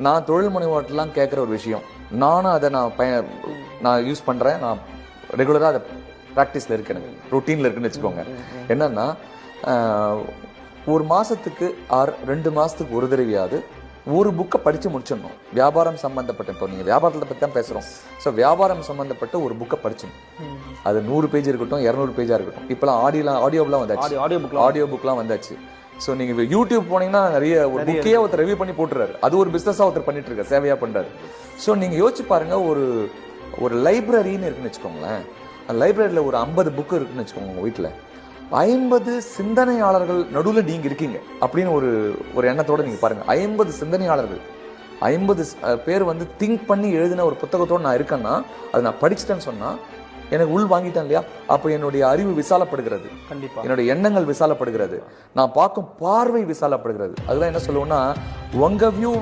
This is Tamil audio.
நான் தொழில் முனைவோட்டெல்லாம் கேட்குற ஒரு விஷயம், நானும் அதை நான் யூஸ் பண்ணுறேன், நான் ரெகுலராக அதை ப்ராக்டிஸில் இருக்கேன், ரொட்டீனில் இருக்குன்னு வச்சுக்கோங்க. என்னன்னா ஒரு மாதத்துக்கு 2 மாதத்துக்கு ஒரு தடவையாவது ஒரு புக்கை படித்து முடிச்சிடணும். வியாபாரம் சம்மந்தப்பட்ட, இப்போ நீங்கள் வியாபாரத்தை பற்றி தான் பேசுகிறோம். ஸோ வியாபாரம் சம்மந்தப்பட்ட ஒரு புக்கை படிச்சிடணும். அது 100 பேஜ் இருக்கட்டும், 200 பேஜாக இருக்கட்டும். இப்போலாம் ஆடியோலாம் வந்தாச்சு, ஆடியோ புக்லாம் வந்தாச்சு. ஸோ நீங்கள் யூடியூப் போனீங்கன்னா நிறைய ஒரு புக்கையே ஒருத்தர் ரிவ்யூ பண்ணி போட்டுறாரு. அது ஒரு பிஸ்னஸாக ஒருத்தர் பண்ணிட்டு இருக்காரு, சேவையாக பண்ணுறாரு. ஸோ நீங்கள் யோசிச்சு பாருங்க, ஒரு லைப்ரரின்னு இருக்குன்னு வச்சுக்கோங்களேன். அந்த லைப்ரரியில் ஒரு 50 புக்கு இருக்குன்னு வச்சுக்கோங்க. உங்கள் வீட்டில் 50 சிந்தனையாளர்கள் நடுவில் நீங்கள் இருக்கீங்க அப்படின்னு ஒரு எண்ணத்தோட நீங்கள் பாருங்கள். 50 சிந்தனையாளர்கள், 50 பேர் வந்து திங்க் பண்ணி எழுதின ஒரு புத்தகத்தோடு நான் இருக்கேன்னா, அது நான் படிச்சுட்டேன்னு சொன்னால் எனக்கு உள் வாங்கிட்டேன் இல்லையா? அப்போ என்னுடைய அறிவு விசாலப்படுகிறது, கண்டிப்பாக என்னுடைய எண்ணங்கள் விசாலப்படுகிறது, நான் பார்க்கும் பார்வை விசாலப்படுகிறது. அதுதான் என்ன சொல்லுவோம்னா, உங்க வியூ